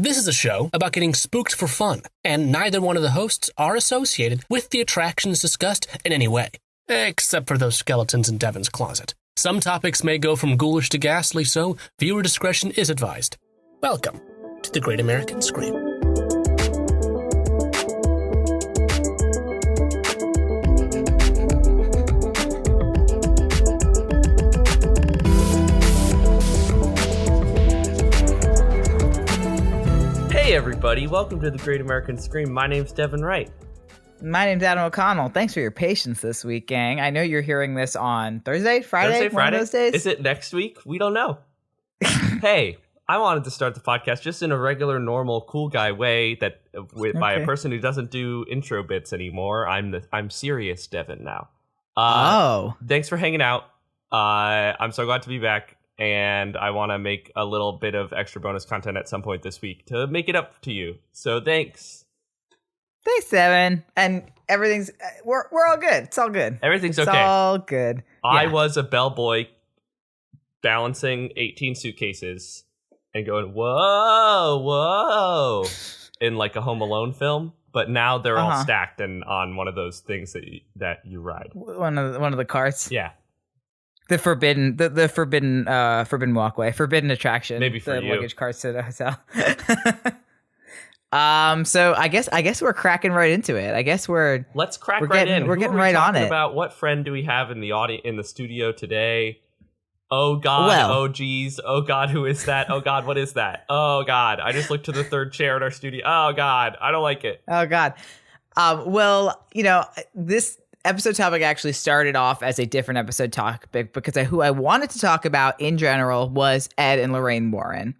This is a show about getting spooked for fun, and neither one of the hosts are associated with the attractions discussed in any way, except for those skeletons in Devin's closet. Some topics may go from ghoulish to ghastly, so viewer discretion is advised. Welcome to the Great American Scream. Hey everybody, welcome to the Great American Scream. My name's Devin Wright. My name's Adam O'Connell. Thanks for your patience this week, gang. I know you're hearing this on Thursday, Friday? One of those days? Is it next week? We don't know. Hey, I wanted to start the podcast just in a regular, normal, cool guy way by a person who doesn't do intro bits anymore. I'm serious Devin now. Thanks for hanging out. I'm so glad to be back. And I want to make a little bit of extra bonus content at some point this week to make it up to you. So thanks. Thanks, Devin. And everything's we're all good. It's all good. Everything's okay. It's all good. I was a bellboy balancing 18 suitcases and going, whoa, whoa, in like a Home Alone film. But now they're all stacked and on one of those things that you ride. One of the carts. Yeah. The forbidden walkway, forbidden attraction. Maybe for the you. Luggage carts to the hotel. So I guess we're cracking right into it. I guess let's crack right in. We're getting right on it. About what friend do we have in the audience in the studio today? Oh God! Oh geez! Oh God! Who is that? Oh God! What is that? Oh God! I just looked to the third chair in our studio. Oh God! I don't like it. Oh God! Well, this episode topic actually started off as a different episode topic because who I wanted to talk about in general was Ed and Lorraine Warren.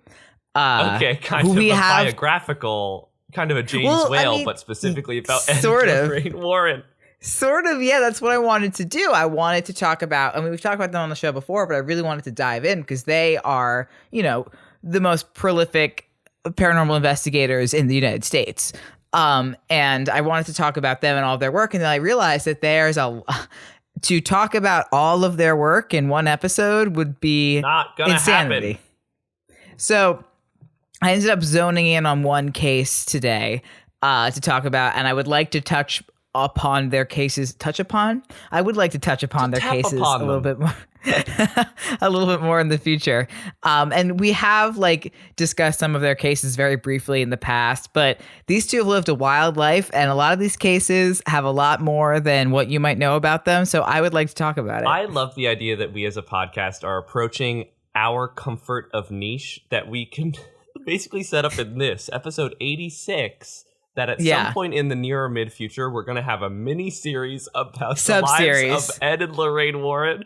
Okay, kind of a biographical, kind of a James Whale, but specifically about Ed and Lorraine Warren. Sort of, yeah, that's what I wanted to do. I wanted to talk about, we've talked about them on the show before, but I really wanted to dive in because they are, the most prolific paranormal investigators in the United States. And I wanted to talk about them and all of their work. And then I realized that to talk about all of their work in one episode would be not gonna insanity. Happen. So I ended up zoning in on one case today, to talk about, and I would like to touch upon their cases. I would like to touch upon their cases a little bit more. A little bit more in the future. And we have discussed some of their cases very briefly in the past, but these two have lived a wild life and a lot of these cases have a lot more than what you might know about them. So I would like to talk about it. I love the idea that we as a podcast are approaching our comfort of niche that we can basically set up in this episode 86. That at some point in the near or mid future, we're going to have a mini series about the lives of Ed and Lorraine Warren.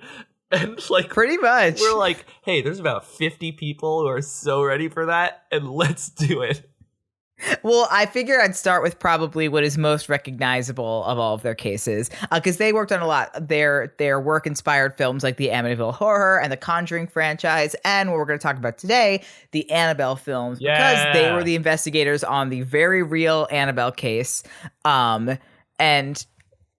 And pretty much, we're like, hey, there's about 50 people who are so ready for that, and let's do it. Well, I figure I'd start with probably what is most recognizable of all of their cases, because they worked on a lot. Their work inspired films like the Amityville Horror and the Conjuring franchise, and what we're going to talk about today, the Annabelle films, because they were the investigators on the very real Annabelle case. And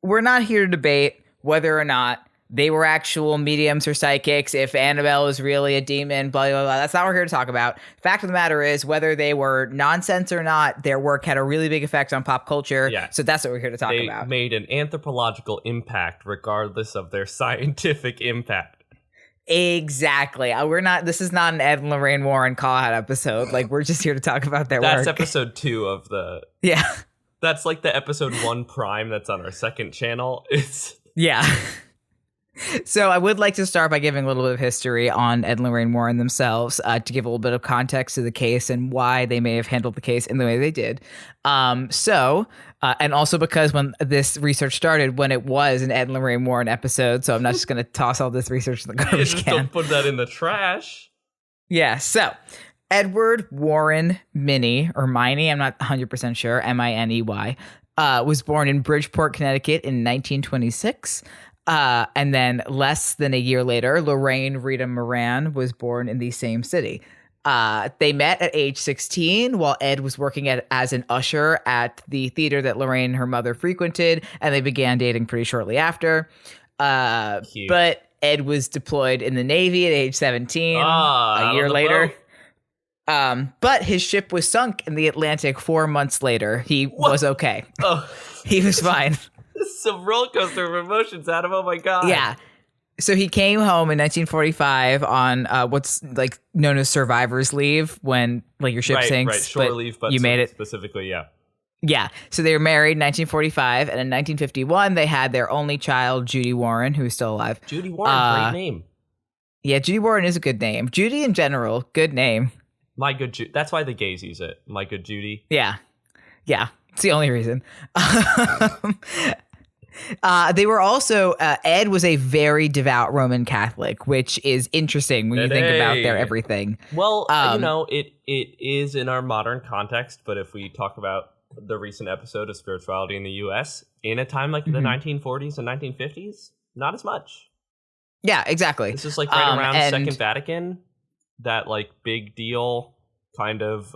we're not here to debate whether or not they were actual mediums or psychics, if Annabelle is really a demon, blah, blah, blah. That's not what we're here to talk about. Fact of the matter is, whether they were nonsense or not, their work had a really big effect on pop culture. Yeah. So that's what we're here to talk about. They made an anthropological impact regardless of their scientific impact. Exactly. This is not an Ed and Lorraine Warren call-out episode. We're just here to talk about their work. That's episode 2 of the... Yeah. That's the episode 1 prime that's on our second channel. Yeah. So I would like to start by giving a little bit of history on Ed and Lorraine Warren themselves, to give a little bit of context to the case and why they may have handled the case in the way they did. And also because when this research started, when it was an Ed and Lorraine Warren episode, so I'm not just going to toss all this research in the garbage can. Don't put that in the trash. Yeah, so Edward Warren Miney, or Miney, I'm not 100% sure, Miney, was born in Bridgeport, Connecticut in 1926. And then less than a year later, Lorraine Rita Moran was born in the same city. They met at age 16 while Ed was working as an usher at the theater that Lorraine, her mother, frequented, and they began dating pretty shortly after. But Ed was deployed in the Navy at age 17. A year later. But his ship was sunk in the Atlantic 4 months later. He was okay. Oh, He was fine. this is some roller coaster of emotions, Adam. Oh my god. Yeah. So he came home in 1945 on what's like known as survivor's leave, when like your ship sinks. Right, shore leave, but you made it. Specifically, yeah. Yeah. So they were married in 1945, and in 1951 they had their only child, Judy Warren, who is still alive. Judy Warren, great name. Yeah, Judy Warren is a good name. Judy in general, good name. My good Judy. That's why the gays use it. My good Judy. Yeah. Yeah. It's the only reason. They were also, Ed was a very devout Roman Catholic, which is interesting when you think about their everything. Well, it is in our modern context, but if we talk about the recent episode of spirituality in the U.S., in a time like the 1940s and 1950s, not as much. Yeah, exactly. This is like right around Second Vatican, that like big deal kind of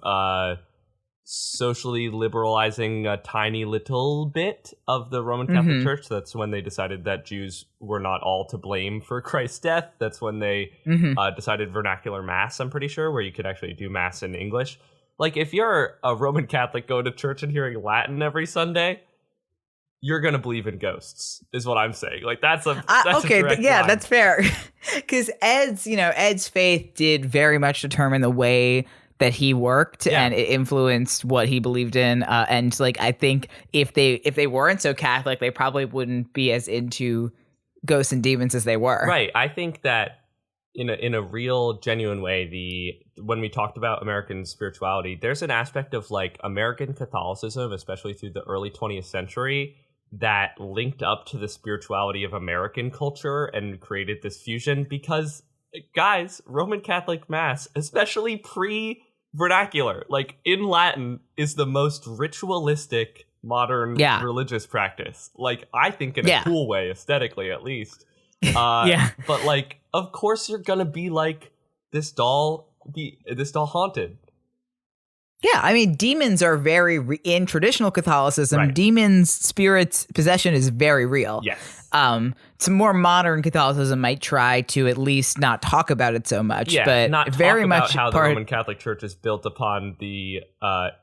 socially liberalizing a tiny little bit of the Roman Catholic Church. That's when they decided that Jews were not all to blame for Christ's death. That's when they decided vernacular mass, I'm pretty sure, where you could actually do mass in English. Like, if you're a Roman Catholic going to church and hearing Latin every Sunday, you're going to believe in ghosts, is what I'm saying. Like, that's a direct line. That's fair. Because Ed's faith did very much determine the way that he worked, and it influenced what he believed in. And like, I think if they weren't so Catholic, they probably wouldn't be as into ghosts and demons as they were. Right. I think that in a real genuine way, when we talked about American spirituality, there's an aspect of like American Catholicism, especially through the early 20th century, that linked up to the spirituality of American culture and created this fusion. Because, guys, Roman Catholic Mass, especially pre-vernacular, like in Latin, is the most ritualistic modern religious practice. Like, I think in a cool way, aesthetically at least. But like, of course you're gonna be like, this doll haunted. Yeah, I mean, demons are in traditional Catholicism, demons, spirits, possession is very real. Yes. Some more modern Catholicism might try to at least not talk about it so much, but not very talk much about how the Roman Catholic Church is built upon the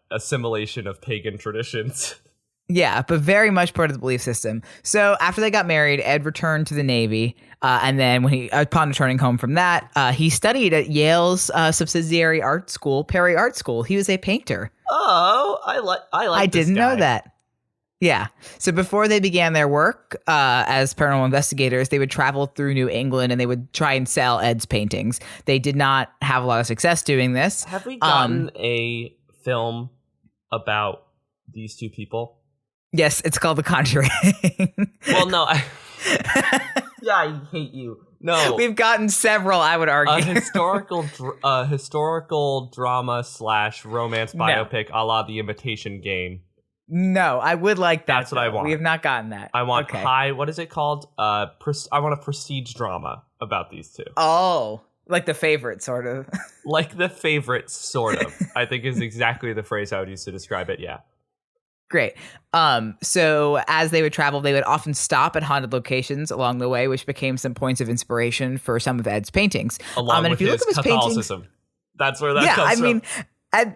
assimilation of pagan traditions. Yeah, but very much part of the belief system. So after they got married, Ed returned to the Navy, and then upon returning home from that, he studied at Yale's subsidiary art school, Perry Art School. He was a painter. Oh, I didn't know that. Yeah. So before they began their work as paranormal investigators, they would travel through New England and they would try and sell Ed's paintings. They did not have a lot of success doing this. Have we gotten a film about these two people? Yes, it's called The Conjuring. Well, no. I hate you. No. We've gotten several, I would argue. A historical drama / romance biopic a la The Imitation Game. No, I would like that. That's what I want. We have not gotten that. I want what is it called? I want a prestige drama about these two. Oh, like The Favorite, sort of. Like The Favorite, sort of, I think is exactly the phrase I would use to describe it, yeah. Great. So as they would travel, they would often stop at haunted locations along the way, which became some points of inspiration for some of Ed's paintings. Along with his Catholicism. That's where that comes from. I mean,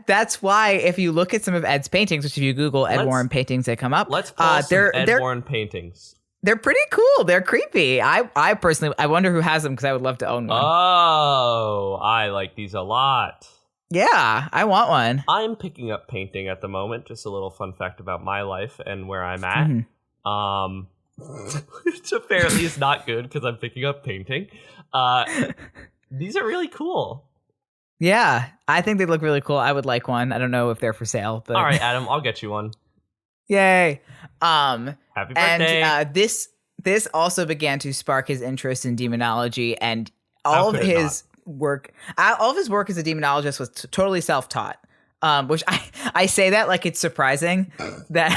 that's why if you look at some of Ed's paintings, which if you Google Ed Warren paintings, they come up. Let's pull some Ed Warren paintings. They're pretty cool. They're creepy. I personally, I wonder who has them because I would love to own one. Oh, I like these a lot. Yeah, I want one. I'm picking up painting at the moment. Just a little fun fact about my life and where I'm at. Which apparently is not good because I'm picking up painting. These are really cool. Yeah, I think they look really cool. I would like one. I don't know if they're for sale. But all right, Adam, I'll get you one. Yay. Happy birthday. And this also began to spark his interest in demonology, and all of his work as a demonologist was totally self-taught, which I say that like it's surprising that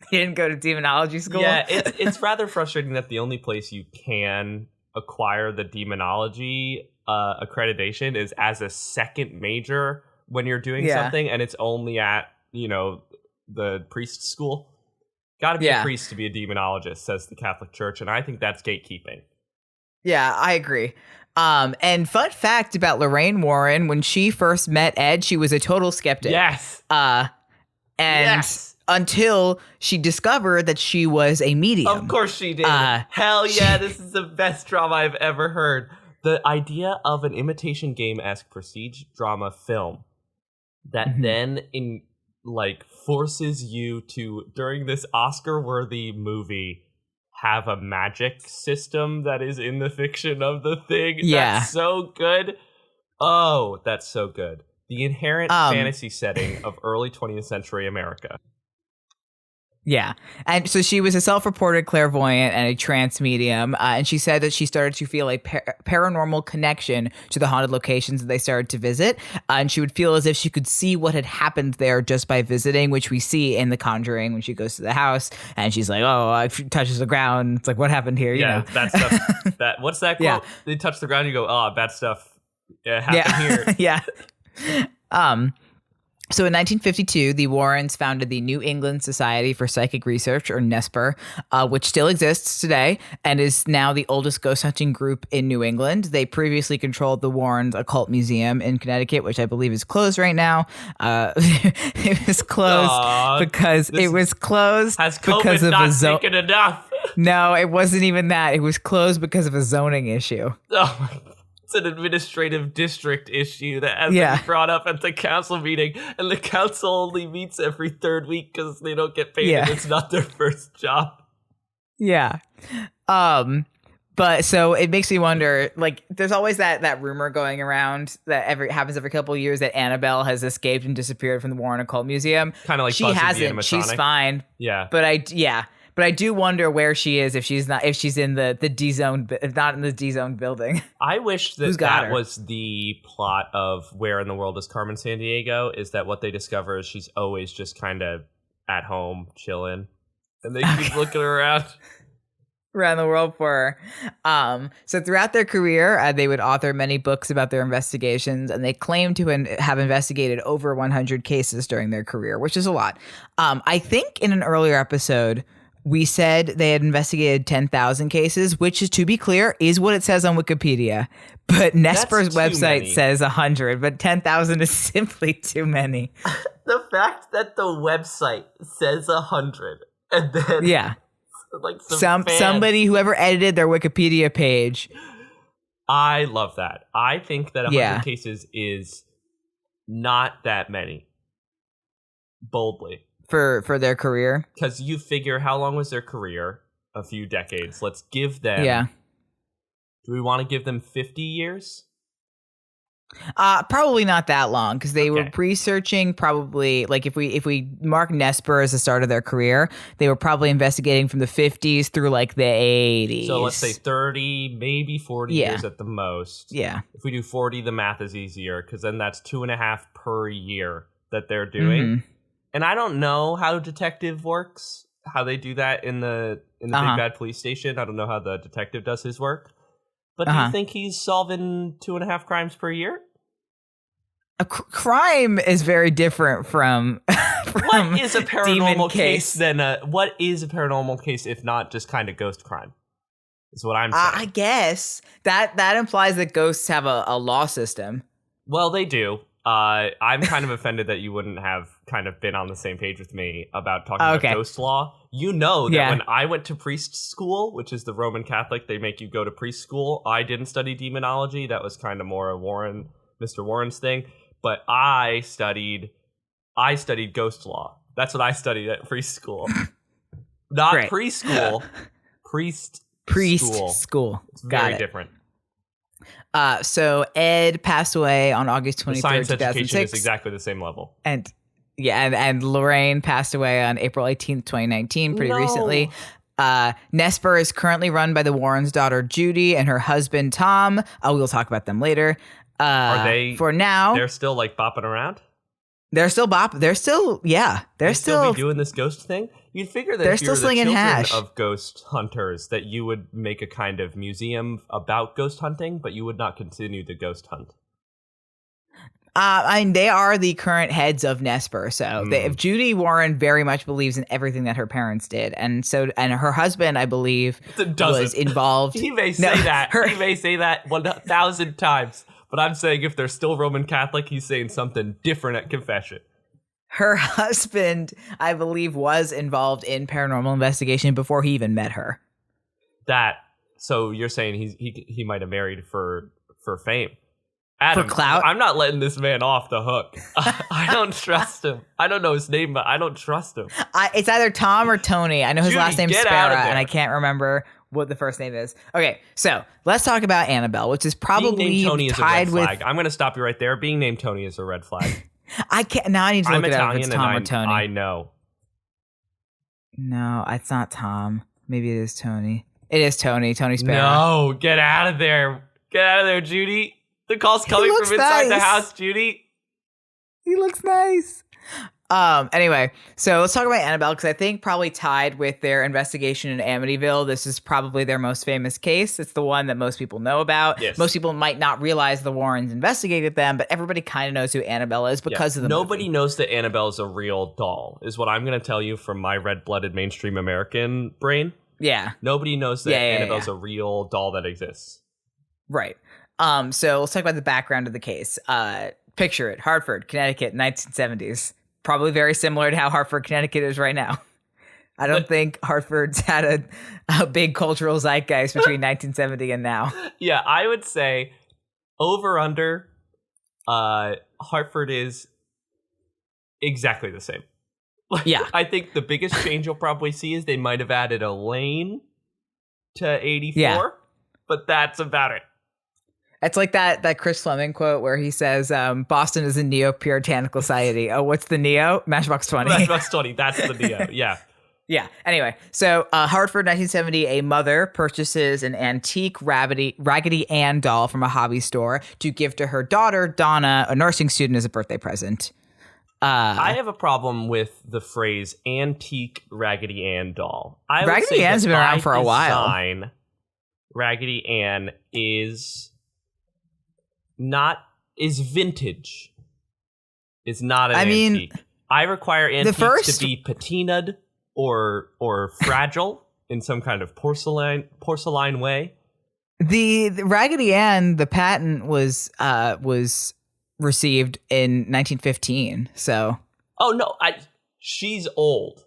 he didn't go to demonology school. Yeah, it's rather frustrating that the only place you can acquire the demonology accreditation is as a second major when you're doing something, and it's only at the priest school. Gotta be a priest to be a demonologist, says the Catholic Church, and I think that's gatekeeping. Yeah, I agree. And fun fact about Lorraine Warren, when she first met Ed, she was a total skeptic. Yes. Until she discovered that she was a medium. Of course she did. Hell yeah, this is the best drama I've ever heard. The idea of an imitation game-esque prestige drama film that then forces you to, during this Oscar-worthy movie, have a magic system that is in the fiction of the thing. Yeah. That's so good. Oh, that's so good. The inherent fantasy setting of early 20th century America. Yeah. And so she was a self-reported clairvoyant and a trance medium. And she said that she started to feel a paranormal connection to the haunted locations that they started to visit. And she would feel as if she could see what had happened there just by visiting, which we see in The Conjuring when she goes to the house. And she's like, she touches the ground. It's like, what happened here? You know? Bad stuff. What's that quote? Yeah. They touch the ground, you go, bad stuff happened here. Yeah. So in 1952, the Warrens founded the New England Society for Psychic Research, or NESPR, which still exists today and is now the oldest ghost hunting group in New England. They previously controlled the Warrens Occult Museum in Connecticut, which I believe is closed right now. It was closed because it was closed has because COVID of not taken enough? No, it wasn't even that. It was closed because of a zoning issue. Oh my God. It's an administrative district issue that has been brought up at the council meeting, and the council only meets every third week because they don't get paid and it's not their first job. Yeah. But so it makes me wonder, like, there's always that rumor going around that happens every couple of years that Annabelle has escaped and disappeared from the Warren Occult Museum. Kind of like she Bugsy the hasn't. animatronic. She's fine. Yeah. But I do wonder where she is if she's in the D zone, if not in the D zone building. I wish that was the plot of Where in the World is Carmen Sandiego, is that what they discover is she's always just kind of at home chilling, and they keep looking around the world for her. So throughout their career, they would author many books about their investigations, and they claim to have investigated over 100 cases during their career, which is a lot. I think in an earlier episode, we said they had investigated 10,000 cases, which is, to be clear, is what it says on Wikipedia. But NESPR's website says 100, but 10,000 is simply too many. The fact that the website says 100 and then like somebody, whoever edited their Wikipedia page. I love that. I think that 100 cases is not that many. Boldly. For their career, because you figure, how long was their career? A few decades. Let's give them. Do we want to give them 50 years? Probably not that long, because they were researching. Probably, like, if we mark NESPR as the start of their career, they were probably investigating from the 50s through like the 80s. So let's say 30, maybe 40 years at the most. Yeah. If we do 40, the math is easier, because then that's 2.5 per year that they're doing. Mm-hmm. And I don't know how detective works, how they do that in the Big Bad Police Station. I don't know how the detective does his work. But do you think he's solving 2.5 crimes per year? A crime is very different from what is a paranormal case then? What is a paranormal case if not just kind of ghost crime? Is what I'm saying. I guess that implies that ghosts have a law system. Well, they do. I'm kind of offended that you wouldn't have kind of been on the same page with me about talking about ghost law. You know that when I went to priest school, which is the Roman Catholic, they make you go to priest school. I didn't study demonology. That was kind of more a Mr. Warren's thing. But I studied ghost law. That's what I studied at priest school. Not preschool. Priest school. It's very different. So Ed passed away on August 23rd, science 2006. Education is exactly the same level. And Lorraine passed away on April 18th, 2019, pretty recently. NESPR is currently run by the Warrens' daughter Judy and her husband Tom. We'll talk about them later. Are they, for now, they're still like bopping around? They're still They're still be doing this ghost thing. You'd figure that they're if you're still the slinging children hash of ghost hunters, that you would make a kind of museum about ghost hunting, but you would not continue the ghost hunt. I mean, they are the current heads of Nesper. So if Judy Warren very much believes in everything that her parents did, and her husband, I believe, was involved. He may say that. He may say that 1,000 times. But I'm saying if they're still Roman Catholic, he's saying something different at confession. Her husband, I believe, was involved in paranormal investigation before he even met her. So you're saying he might have married for fame. Adam, for clout? I'm not letting this man off the hook. I don't trust him. I don't know his name, but I don't trust him. It's either Tom or Tony. I know his Judy, last name's get Spera, out of there. and I can't remember what the first name is. Okay, so let's talk about Annabelle, which is probably being named Tony tied is a red flag. with. I'm going to stop you right there. Being named Tony is a red flag. I can't. Now I need to look it up if it's Tom or Tony. I know. No, it's not Tom. Maybe it is Tony. It is Tony. Tony Spera. No, get out of there. Get out of there, Judy. The call's coming from inside the house, Judy. He looks nice. Anyway, so let's talk about Annabelle, because I think probably tied with their investigation in Amityville, this is probably their most famous case. It's the one that most people know about. Yes. Most people might not realize the Warrens investigated them, but everybody kind of knows who Annabelle is because of the Nobody movie. knows that Annabelle is a real doll, is what I'm going to tell you from my red-blooded mainstream American brain. Yeah. Nobody knows that Annabelle's a real doll that exists. Right. So let's talk about the background of the case. Picture it, Hartford, Connecticut, 1970s. Probably very similar to how Hartford, Connecticut is right now. I don't think Hartford's had a big cultural zeitgeist between 1970 and now. Yeah, I would say over under, Hartford is exactly the same. Yeah. I think the biggest change you'll probably see is they might have added a lane to 84, but that's about it. It's like that Chris Fleming quote where he says, Boston is a neo-puritanical society. Oh, what's the neo? Matchbox 20. Matchbox 20, that's the neo, yeah. Yeah. Anyway, so Hartford, 1970, a mother purchases an antique Raggedy Ann doll from a hobby store to give to her daughter, Donna, a nursing student, as a birthday present. I have a problem with the phrase antique Raggedy Ann doll. Raggedy Ann's been around for a while. Raggedy Ann is vintage. Is not an antique. I require antiques to be patinaed or fragile in some kind of porcelain way. The Raggedy Ann, the patent was received in 1915. So. Oh no, she's old.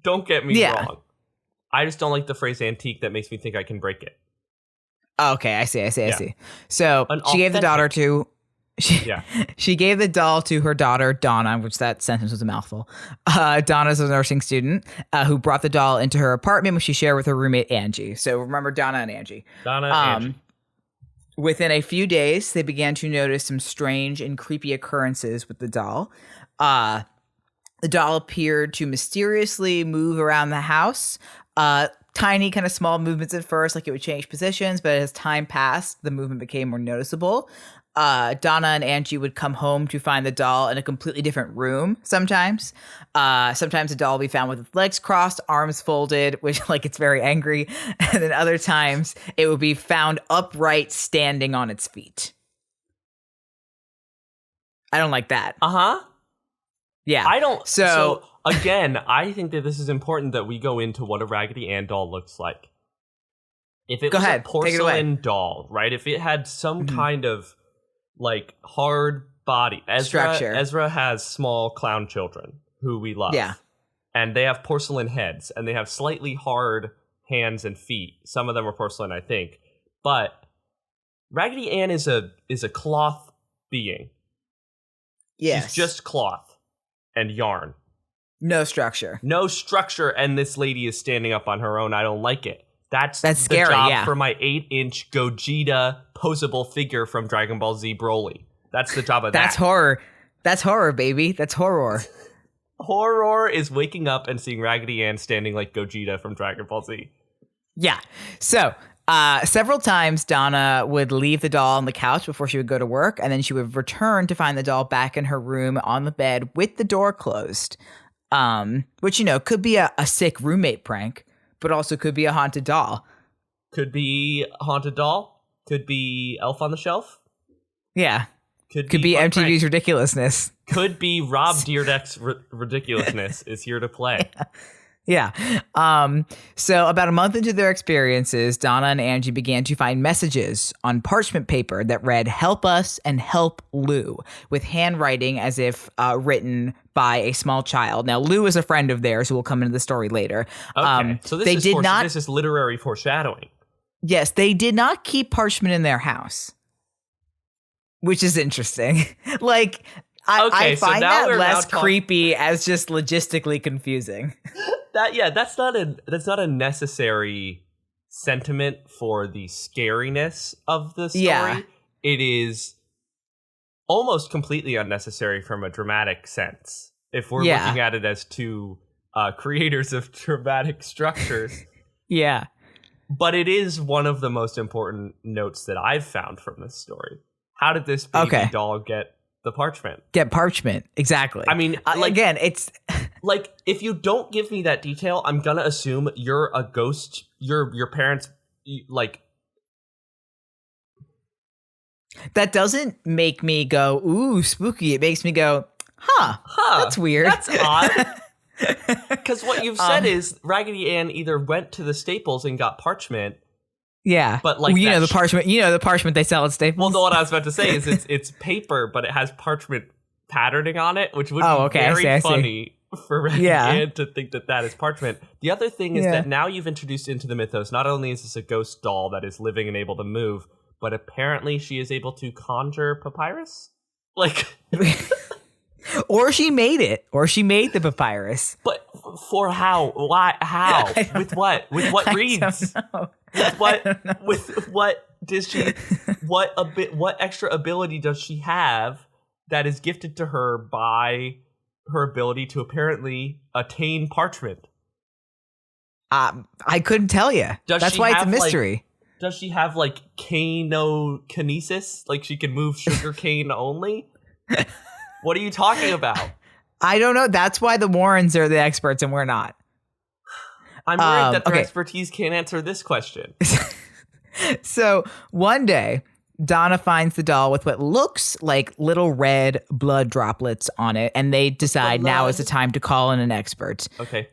Don't get me wrong. I just don't like the phrase antique. That makes me think I can break it. Okay, I see. So she gave the daughter to. She gave the doll to her daughter, Donna, which that sentence was a mouthful. Donna's a nursing student who brought the doll into her apartment, which she shared with her roommate, Angie. So remember Donna and Angie. Angie. Within a few days, they began to notice some strange and creepy occurrences with the doll. The doll appeared to mysteriously move around the house. Tiny, kind of small movements at first, like it would change positions, but as time passed, the movement became more noticeable. Donna and Angie would come home to find the doll in a completely different room sometimes. Sometimes the doll would be found with its legs crossed, arms folded, which like it's very angry. And then other times it would be found upright, standing on its feet. I don't like that. Yeah. I don't. So again, I think that this is important that we go into what a Raggedy Ann doll looks like. If it was a porcelain doll, right? If it had some kind of like hard body, structure. Ezra has small clown children who we love. Yeah. And they have porcelain heads and they have slightly hard hands and feet. Some of them are porcelain, I think. But Raggedy Ann is a cloth being. Yes. She's just cloth and yarn. No structure. No structure, and this lady is standing up on her own. I don't like it. That's scary, the job for my 8-inch Gogeta posable figure from Dragon Ball Z Broly. That's the job of that. That's horror. That's horror, baby. That's horror. Horror is waking up and seeing Raggedy Ann standing like Gogeta from Dragon Ball Z. Yeah. So, several times Donna would leave the doll on the couch before she would go to work, and then she would return to find the doll back in her room on the bed with the door closed. Which, could be a sick roommate prank, but also could be a haunted doll. Could be a haunted doll. Could be Elf on the Shelf. Yeah. Could be MTV's Frank. ridiculousness. Could be Rob Dyrdek's ridiculousness is here to play. Yeah. So about a month into their experiences, Donna and Angie began to find messages on parchment paper that read, "Help us and help Lou," with handwriting as if written by a small child. Now, Lou is a friend of theirs who will come into the story later. Okay. So this is literary foreshadowing. Yes, they did not keep parchment in their house, which is interesting. Like, I find that less creepy as just logistically confusing. That's not a necessary sentiment for the scariness of the story. Yeah. It is almost completely unnecessary from a dramatic sense. If we're looking at it as two creators of dramatic structures. Yeah. But it is one of the most important notes that I've found from this story. How did this baby doll get the parchment? Get parchment, exactly. I mean, again, it's like, if you don't give me that detail, I'm gonna assume you're a ghost. Your parents, like. That doesn't make me go, ooh, spooky. It makes me go, huh, that's weird. That's odd. Because what you've said is Raggedy Ann either went to the Staples and got parchment. Yeah, but like, well, the parchment. You know the parchment they sell at Staples. Well, what I was about to say is it's paper, but it has parchment patterning on it, which would be very funny for Raggedy Ann to think that is parchment. The other thing is that now you've introduced into the mythos, not only is this a ghost doll that is living and able to move, but apparently she is able to conjure papyrus. Like, or she made it, or she made the papyrus. But for how? Why? How? With what? With what reeds? With what does she? What extra ability does she have that is gifted to her by her ability to apparently attain parchment? I couldn't tell you. That's why it's a mystery. Does she have like canokinesis? Like she can move sugar cane only? What are you talking about? I don't know. That's why the Warrens are the experts and we're not. I'm worried that their expertise can't answer this question. So one day, Donna finds the doll with what looks like little red blood droplets on it, and they decide now is the time to call in an expert. Okay.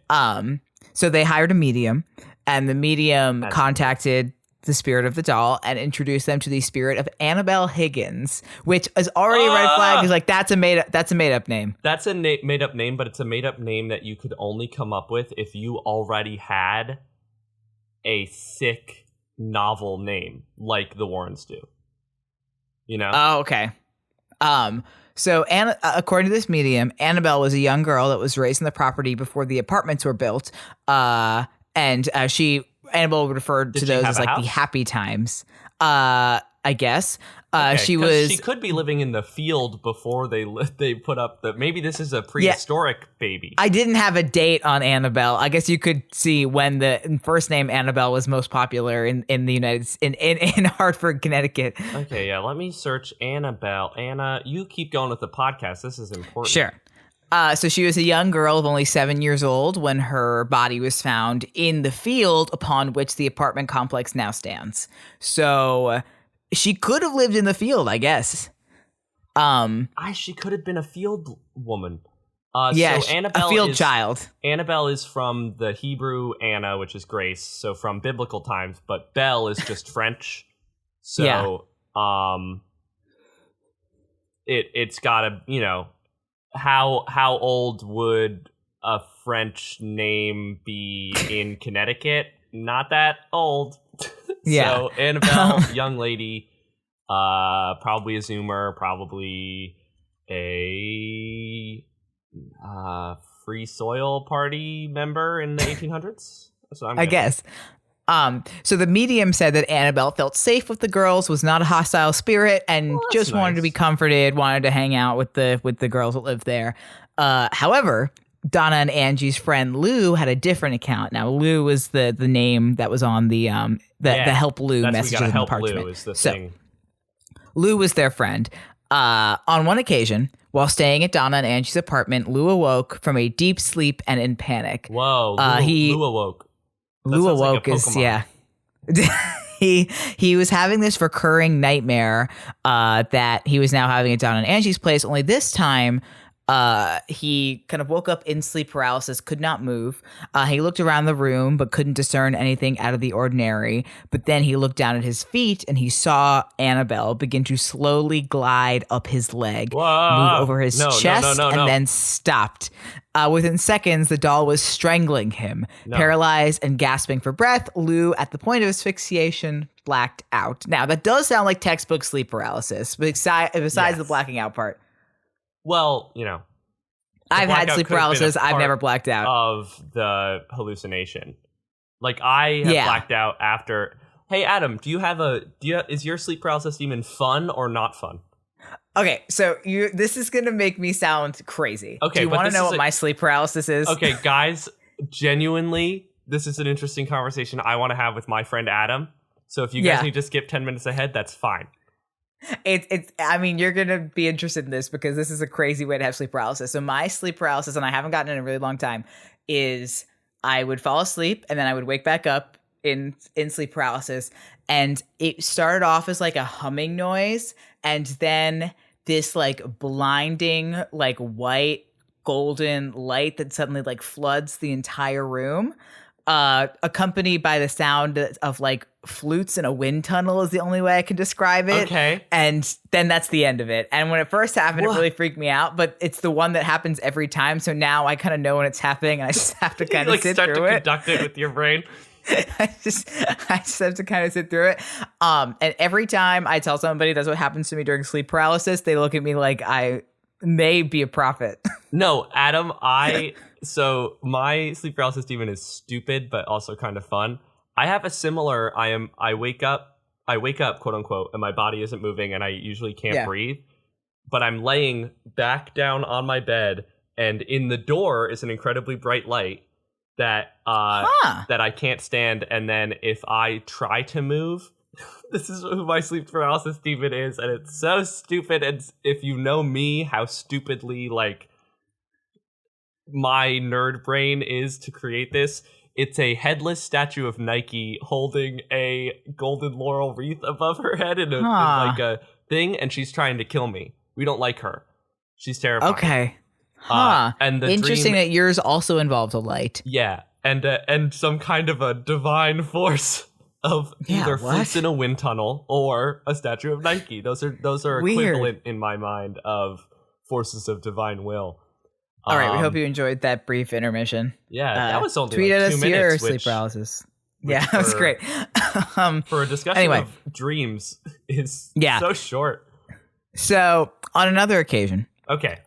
So they hired a medium, and the medium contacted the spirit of the doll and introduced them to the spirit of Annabelle Higgins, which is already a red flag. Is like that's a made up name. That's a made up name, but it's a made up name that you could only come up with if you already had a sick novel name like the Warrens do. You know? Oh, okay. So according to this medium, Annabelle was a young girl that was raised on the property before the apartments were built. Annabelle referred to those as like the happy times. I guess. She could be living in the field before they put up maybe this is a prehistoric baby. I didn't have a date on Annabelle. I guess you could see when the first name Annabelle was most popular in the in Hartford, Connecticut. Okay, yeah. Let me search Annabelle. Anna, you keep going with the podcast. This is important. Sure. So she was a young girl of only 7 years old when her body was found in the field upon which the apartment complex now stands. So she could have lived in the field, I guess. She could have been a field woman. So Annabelle, a field child. Annabelle is from the Hebrew Anna, which is grace, so from biblical times, but Belle is just French. So it's gotta, how old would a French name be in Connecticut? Not that old. So Annabelle, young lady, probably a Zoomer, probably a Free Soil Party member in the 1800s. So I guess. So the medium said that Annabelle felt safe with the girls, was not a hostile spirit, and just wanted to be comforted, wanted to hang out with the girls that lived there. However, Donna and Angie's friend Lou had a different account. Now, Lou was the name that was on the Help Lou messages in the parchment. Lou is the thing. Lou was their friend. On one occasion, while staying at Donna and Angie's apartment, Lou awoke from a deep sleep and in panic. Whoa, Lou awoke. Lou awoke is, he was having this recurring nightmare that he was now having it down in Angie's place. Only this time, he kind of woke up in sleep paralysis, could not move. He looked around the room, but couldn't discern anything out of the ordinary. But then he looked down at his feet and he saw Annabelle begin to slowly glide up his leg, move over his chest, and then stopped. Within seconds, the doll was strangling him. Paralyzed and gasping for breath, Lou, at the point of asphyxiation, blacked out. Now, that does sound like textbook sleep paralysis, besides the blacking out part. Well, I've had sleep paralysis. I've never blacked out. Of the hallucination. Like, I have blacked out after. Hey, Adam, is your sleep paralysis demon fun or not fun? Okay, so this is going to make me sound crazy. Okay, do you want to know what my sleep paralysis is? Okay, guys, genuinely, this is an interesting conversation I want to have with my friend Adam. So if you guys need to skip 10 minutes ahead, that's fine. I mean, you're going to be interested in this because this is a crazy way to have sleep paralysis. So my sleep paralysis, and I haven't gotten it in a really long time, is I would fall asleep and then I would wake back up in sleep paralysis. And it started off as like a humming noise. And then this like blinding, like white golden light that suddenly like floods the entire room. Accompanied by the sound of like flutes in a wind tunnel is the only way I can describe it. Okay. And then that's the end of it. And when it first happened, it really freaked me out, but it's the one that happens every time. So now I kind of know when it's happening and I just have to kind of sit through it. Start to conduct it with your brain. I just have to kind of sit through it. And every time I tell somebody that's what happens to me during sleep paralysis, they look at me like I may be a prophet. No, Adam, so my sleep paralysis demon is stupid, but also kind of fun. I have a similar, I wake up, quote unquote, and my body isn't moving and I usually can't breathe, but I'm laying back down on my bed and in the door is an incredibly bright light that I can't stand. And then if I try to move, this is who my sleep paralysis demon is, and it's so stupid. And if you know me, how stupidly like my nerd brain is to create this, it's a headless statue of Nike holding a golden laurel wreath above her head in like a thing, and she's trying to kill me. We don't like her. She's terrifying. Okay. And the interesting that yours also involved a light. Yeah, and some kind of a divine force of either flutes in a wind tunnel or a statue of Nike. Those are equivalent in my mind of forces of divine will. All right, we hope you enjoyed that brief intermission. Yeah, that was only tweet like at 2 us minutes. your sleep paralysis. Yeah, that was great. For a discussion of dreams is so short. So on another occasion, okay,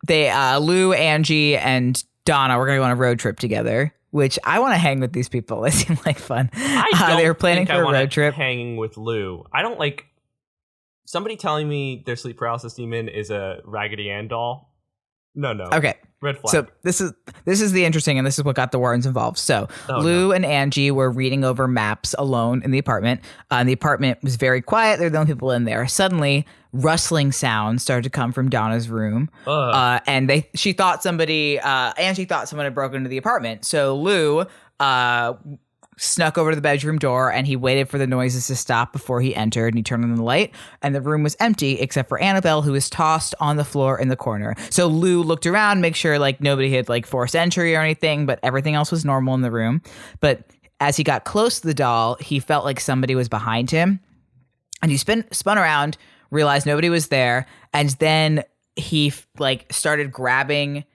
Lou, Angie, and Donna were going to go on a road trip together. Which I want to hang with these people. They seem like fun. They were planning for a road trip. Hanging with Lou. I don't like somebody telling me their sleep paralysis demon is a Raggedy Ann doll. No. Okay. Red flag. So this is the interesting, and this is what got the Warrens involved. So Lou and Angie were reading over maps alone in the apartment. And the apartment was very quiet. There were no people in there. Suddenly, rustling sounds started to come from Donna's room. And Angie thought someone had broken into the apartment. So Lou snuck over to the bedroom door and he waited for the noises to stop before he entered, and he turned on the light and the room was empty except for Annabelle, who was tossed on the floor in the corner. So Lou looked around, make sure like nobody had like forced entry or anything, but everything else was normal in the room. But as he got close to the doll, he felt like somebody was behind him, and he spun around, realized nobody was there, and then he like started grabbing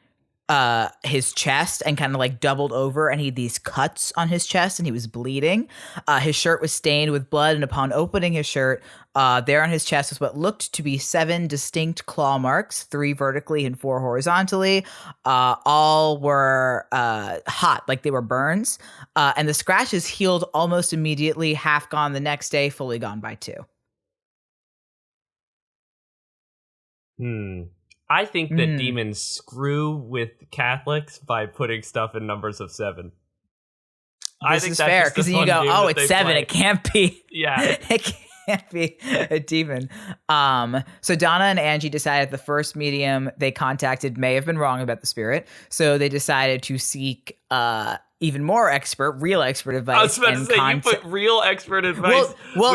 his chest and kind of like doubled over, and he had these cuts on his chest and he was bleeding. His shirt was stained with blood, and upon opening his shirt, there on his chest was what looked to be 7 distinct claw marks, 3 vertically and 4 horizontally. All were hot, like they were burns. And the scratches healed almost immediately, half gone the next day, fully gone by 2. I think that demons screw with Catholics by putting stuff in numbers of 7. I think that's fair, because then you go, oh, it's 7. Play. It can't be. Yeah. It can't be a demon. So Donna and Angie decided the first medium they contacted may have been wrong about the spirit. So they decided to seek even more real expert advice. I was about to say, you put real expert advice.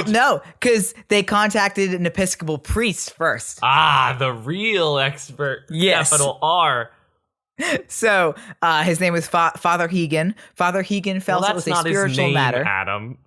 No, because they contacted an Episcopal priest first. The real expert. Yes. Capital R. So his name was Father Hegan. Father Hegan felt it was a spiritual matter. Adam.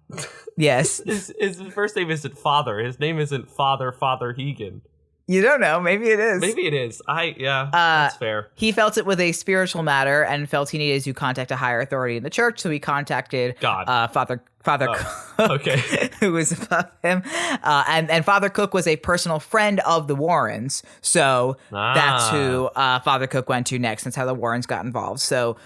Yes. His first name isn't Father. His name isn't Father Hegan. You don't know. Maybe it is. Maybe it is. That's fair. He felt it was a spiritual matter and felt he needed to contact a higher authority in the church, so he contacted God. Father Cook, Okay. who was above him. And Father Cook was a personal friend of the Warrens, so that's who Father Cook went to next. That's how the Warrens got involved. So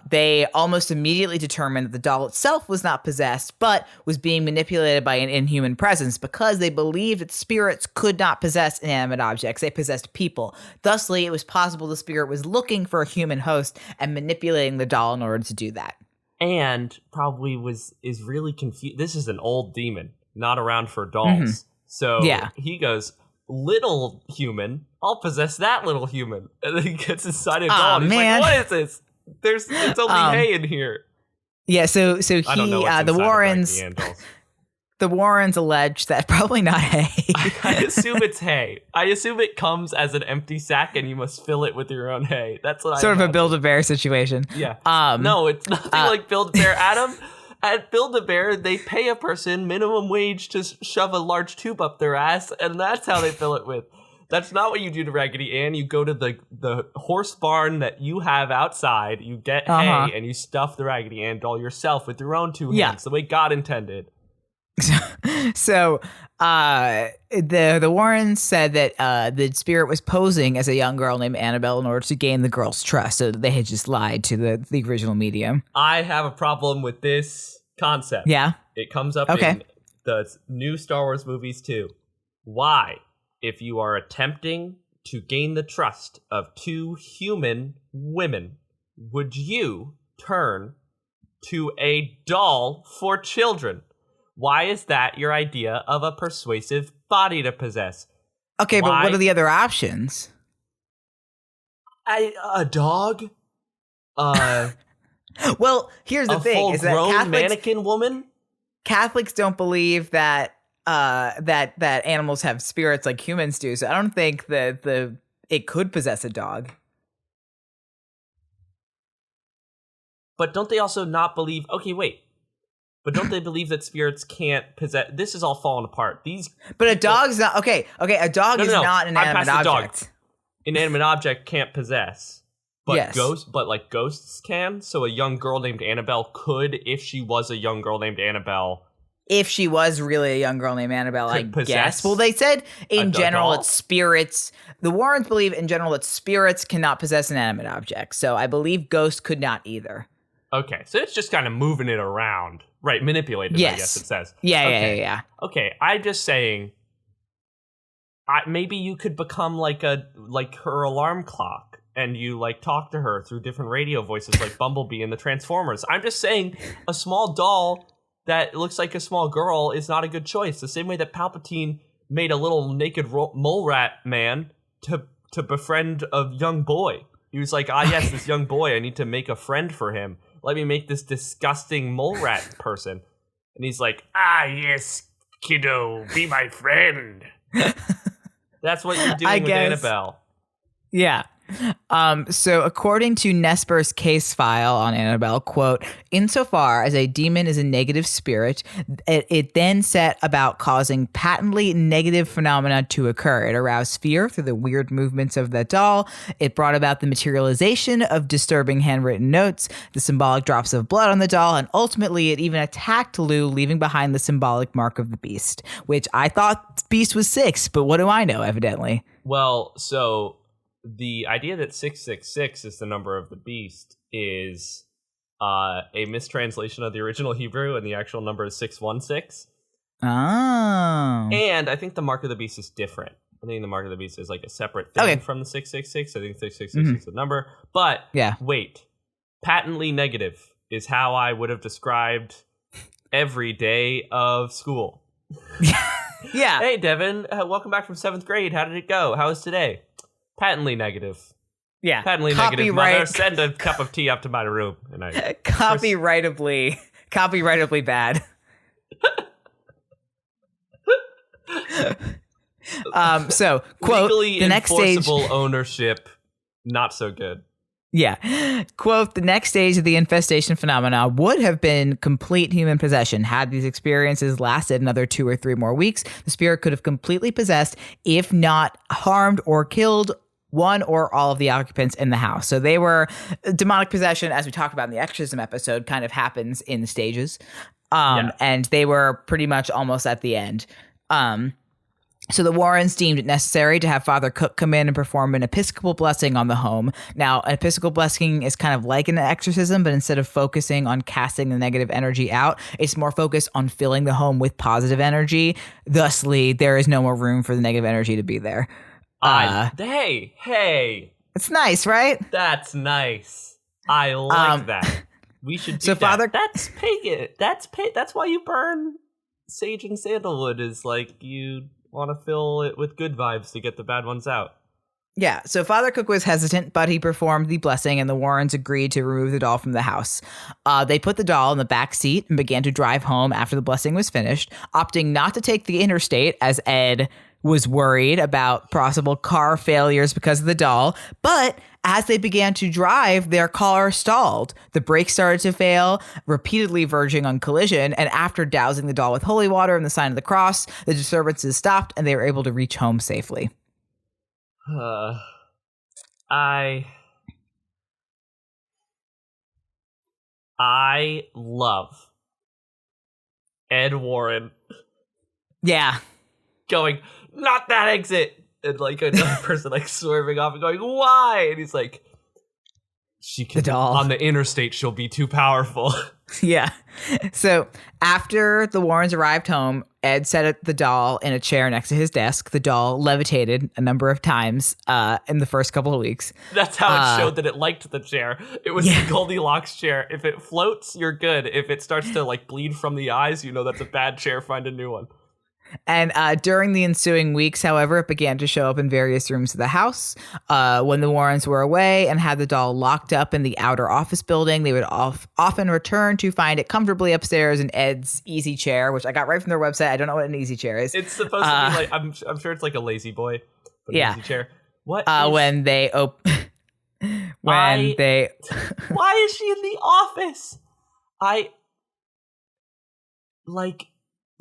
they almost immediately determined that the doll itself was not possessed, but was being manipulated by an inhuman presence because they believed that spirits could not possess inanimate objects. They possessed people. Thusly, it was possible the spirit was looking for a human host and manipulating the doll in order to do that. And probably is really confused. This is an old demon, not around for dolls. Mm-hmm. So he goes, little human, I'll possess that little human. And then he gets inside a doll and he's like, what is this? It's only hay in here. Yeah, so he the Warrens the Warrens allege that probably not hay. I assume it's hay. I assume it comes as an empty sack and you must fill it with your own hay. That's what sort of a Build-A-Bear situation. Yeah. No, it's nothing like Build-A-Bear. Adam, at Build-A-Bear, they pay a person minimum wage to shove a large tube up their ass, and that's how they fill it with. That's not what you do to Raggedy Ann. You go to the horse barn that you have outside, you get hay, and you stuff the Raggedy Ann doll yourself with your own two hands, the way God intended. So the Warrens said that the spirit was posing as a young girl named Annabelle in order to gain the girl's trust, so they had just lied to the original medium. I have a problem with this concept. Yeah? It comes up in the new Star Wars movies too. Why? If you are attempting to gain the trust of two human women, would you turn to a doll for children? Why is that your idea of a persuasive body to possess? Okay, but what are the other options? A dog? Well, here's the thing: is that full-grown mannequin woman? Catholics don't believe that that animals have spirits like humans do. So I don't think that it could possess a dog. But don't they also not believe? Okay, wait. But don't they believe that spirits can't possess? This is all falling apart. But a dog's not okay. A dog is not an inanimate object. Inanimate object can't possess. But yes. Ghosts can. So a young girl named Annabelle could, if she was a young girl named Annabelle. If she was really a young girl named Annabelle, I guess. Well, they said in general it's spirits. The Warrens believe in general that spirits cannot possess inanimate objects. So I believe ghosts could not either. Okay, so it's just kind of moving it around. Right, manipulated, yes. I guess it says. Yeah. Okay, I'm just saying, maybe you could become like her alarm clock, and you like talk to her through different radio voices like Bumblebee and the Transformers. I'm just saying, a small doll that looks like a small girl is not a good choice. The same way that Palpatine made a little naked mole rat man to befriend a young boy. He was like, yes, this young boy, I need to make a friend for him. Let me make this disgusting mole rat person. And he's like, yes, kiddo, be my friend. That's what you're doing with Annabelle. Yeah. So according to Nesper's case file on Annabelle, quote, insofar as a demon is a negative spirit, it then set about causing patently negative phenomena to occur. It aroused fear through the weird movements of the doll. It brought about the materialization of disturbing handwritten notes, the symbolic drops of blood on the doll, and ultimately it even attacked Lou, leaving behind the symbolic mark of the beast, which I thought beast was 6, but what do I know, evidently? Well, so the idea that 666 is the number of the beast is a mistranslation of the original Hebrew, and the actual number is 616. Oh. And I think the mark of the beast is different. I think the mark of the beast is like a separate thing from the 666. I think 666 is the number. But wait, patently negative is how I would have described every day of school. Yeah. Hey, Devin, welcome back from 7th grade. How did it go? How was today? Patently negative. Yeah. Patently negative mother, send a cup of tea up to my room. And I copyrightably bad. So, quote, legally the next stage... enforceable ownership, not so good. Yeah. Quote, the next stage of the infestation phenomena would have been complete human possession. Had these experiences lasted another 2 or 3 more weeks, the spirit could have completely possessed, if not harmed or killed, one or all of the occupants in the house. So they were demonic possession, as we talked about in the exorcism episode, kind of happens in stages. And they were pretty much almost at the end. So the Warrens deemed it necessary to have Father Cook come in and perform an Episcopal blessing on the home. Now, an Episcopal blessing is kind of like an exorcism, but instead of focusing on casting the negative energy out, it's more focused on filling the home with positive energy. Thusly, there is no more room for the negative energy to be there. Hey. It's nice, right? That's nice. I like that. We should do that. That's pagan. That's why you burn sage and sandalwood, is like you want to fill it with good vibes to get the bad ones out. Yeah, so Father Cook was hesitant, but he performed the blessing, and the Warrens agreed to remove the doll from the house. They put the doll in the back seat and began to drive home after the blessing was finished, opting not to take the interstate, as Ed was worried about possible car failures because of the doll. But as they began to drive, their car stalled. The brakes started to fail, repeatedly verging on collision. And after dousing the doll with holy water and the sign of the cross, the disturbances stopped and they were able to reach home safely. I love Ed Warren. Yeah. Going, not that exit, and like another person like swerving off and going, why? And he's like, she can, the doll. On the interstate, she'll be too powerful. Yeah. So after the Warrens arrived home, Ed set the doll in a chair next to his desk. The doll levitated a number of times in the first couple of weeks. That's how it showed that it liked the chair. It was the Goldilocks chair. If it floats, you're good. If it starts to like bleed from the eyes, you know that's a bad chair. Find a new one. And during the ensuing weeks, however, it began to show up in various rooms of the house. When the Warrens were away and had the doll locked up in the outer office building, they would often return to find it comfortably upstairs in Ed's easy chair, which I got right from their website. I don't know what an easy chair is. It's supposed to be like, I'm sure it's like a lazy boy, but an easy chair. What? When they why is she in the office?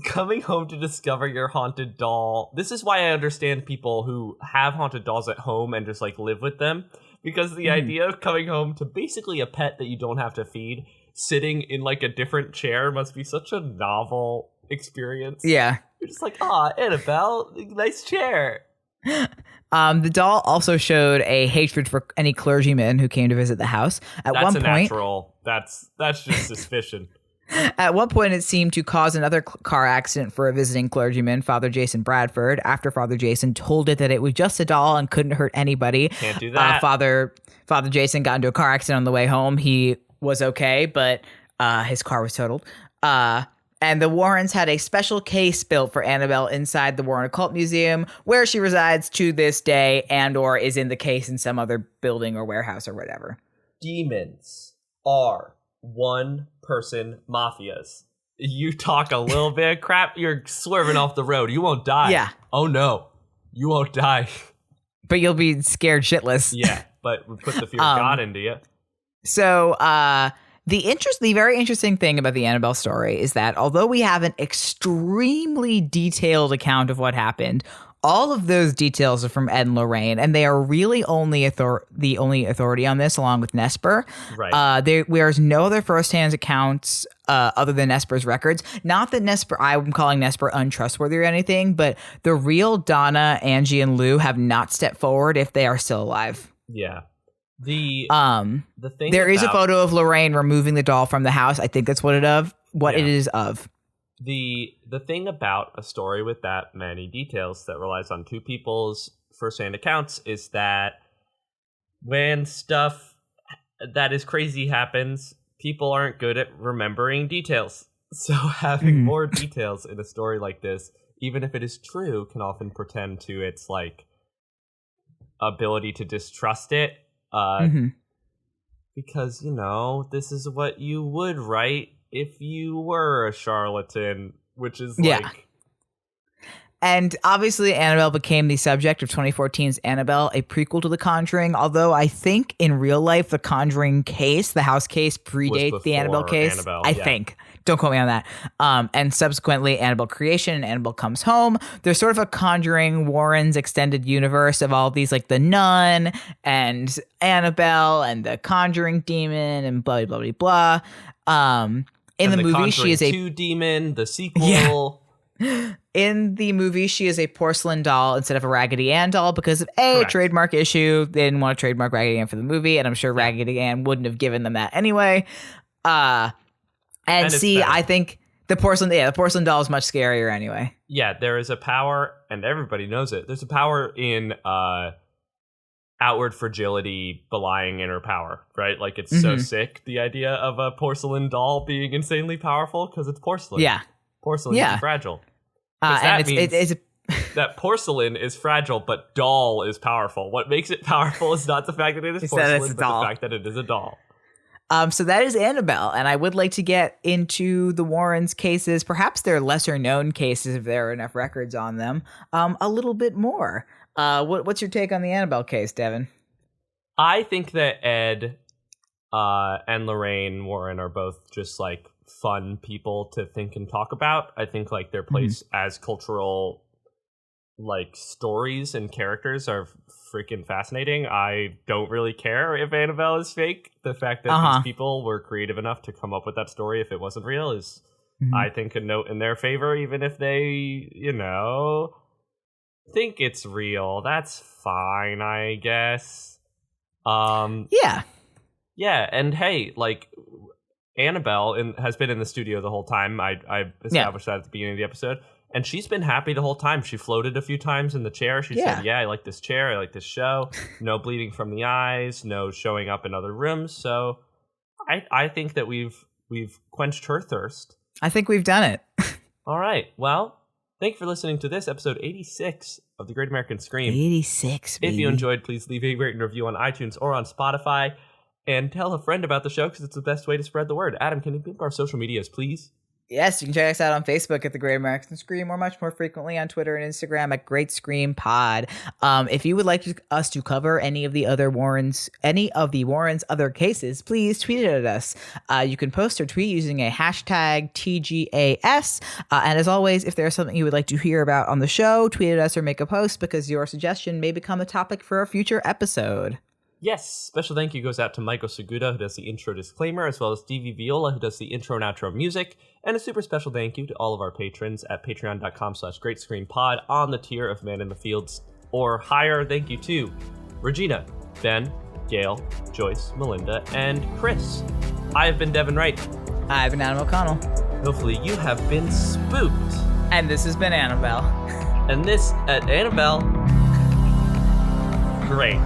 Coming home to discover your haunted doll. This is why I understand people who have haunted dolls at home and just like live with them. Because the idea of coming home to basically a pet that you don't have to feed, sitting in like a different chair must be such a novel experience. Yeah. You're just like, Annabelle, nice chair. The doll also showed a hatred for any clergyman who came to visit the house. That's natural. That's just suspicion. At one point, it seemed to cause another car accident for a visiting clergyman, Father Jason Bradford, after Father Jason told it that it was just a doll and couldn't hurt anybody. Can't do that. Father Jason got into a car accident on the way home. He was okay, but his car was totaled. And the Warrens had a special case built for Annabelle inside the Warren Occult Museum, where she resides to this day and or is in the case in some other building or warehouse or whatever. Demons are one-person mafias. You talk a little bit of crap, you're swerving off the road. You won't die. Yeah. Oh, no. You won't die. But you'll be scared shitless. Yeah, but we put the fear of God into you. So, the very interesting thing about the Annabelle story is that although we have an extremely detailed account of what happened, all of those details are from Ed and Lorraine, and they are really only the only authority on this, along with Nesper. Right. There's no other firsthand accounts other than Nesper's records. Not that I'm calling Nesper untrustworthy or anything, but the real Donna, Angie, and Lou have not stepped forward if they are still alive. Yeah. The thing there is a photo of Lorraine removing the doll from the house. I think that's what it is of. The thing about a story with that many details that relies on two people's firsthand accounts is that when stuff that is crazy happens, people aren't good at remembering details. So having more details in a story like this, even if it is true, can often pretend to its like ability to distrust it. because, you know, this is what you would write if you were a charlatan, which is like... And obviously, Annabelle became the subject of 2014's Annabelle, a prequel to The Conjuring. Although I think in real life, the Conjuring case, the house case, predates the Annabelle case. I think. Don't quote me on that. And subsequently, Annabelle Creation and Annabelle Comes Home. There's sort of a Conjuring Warren's extended universe of all these, like the Nun and Annabelle and the Conjuring Demon and blah, blah, blah, blah. In the movie, she is a 2 demon, the sequel. Yeah. In the movie, she is a porcelain doll instead of a Raggedy Ann doll because of a trademark issue. They didn't want to trademark Raggedy Ann for the movie, and I'm sure Raggedy Ann wouldn't have given them that anyway. And C, I think the porcelain doll is much scarier anyway. Yeah, there is a power, and everybody knows it. There's a power in outward fragility belying inner power, right? Like, it's so sick, the idea of a porcelain doll being insanely powerful because it's porcelain. Yeah. Porcelain is fragile. That means that porcelain is fragile, but doll is powerful. What makes it powerful is not the fact that it is porcelain, but the fact that it is a doll. So that is Annabelle, and I would like to get into the Warrens' cases, perhaps their lesser-known cases if there are enough records on them, a little bit more. What's your take on the Annabelle case, Devin? I think that Ed and Lorraine Warren are both just like fun people to think and talk about. I think like their place as cultural like stories and characters are freaking fascinating. I don't really care if Annabelle is fake. The fact that these people were creative enough to come up with that story if it wasn't real is I think a note in their favor, even if they, you know, think it's real. That's fine, I guess. Yeah, and hey, like Annabelle has been in the studio the whole time. I established that at the beginning of the episode. And she's been happy the whole time. She floated a few times in the chair. She said, I like this chair. I like this show. No bleeding from the eyes. No showing up in other rooms. So I think that we've quenched her thirst. I think we've done it. All right. Well, thank you for listening to this episode 86 of The Great American Scream. 86, baby. If you enjoyed, please leave a rating and review on iTunes or on Spotify. And tell a friend about the show because it's the best way to spread the word. Adam, can you give our social medias, please? Yes, you can check us out on Facebook at The Great American Scream, or much more frequently on Twitter and Instagram at Great Scream Pod. If you would like us to cover any of the Warrens' other cases, please tweet it at us. You can post or tweet using a hashtag TGAS. And as always, if there's something you would like to hear about on the show, tweet at us or make a post because your suggestion may become a topic for a future episode. Yes, special thank you goes out to Michael Seguda, who does the intro disclaimer, as well as Stevie Viola, who does the intro and outro music, and a super special thank you to all of our patrons at patreon.com/greatscreenpod on the tier of Man in the Fields or higher. Thank you to Regina, Ben, Gail, Joyce, Melinda, and Chris. I have been Devin Wright. I've been Adam O'Connell. Hopefully you have been spooked. And this has been Annabelle. And this at Annabelle. Great.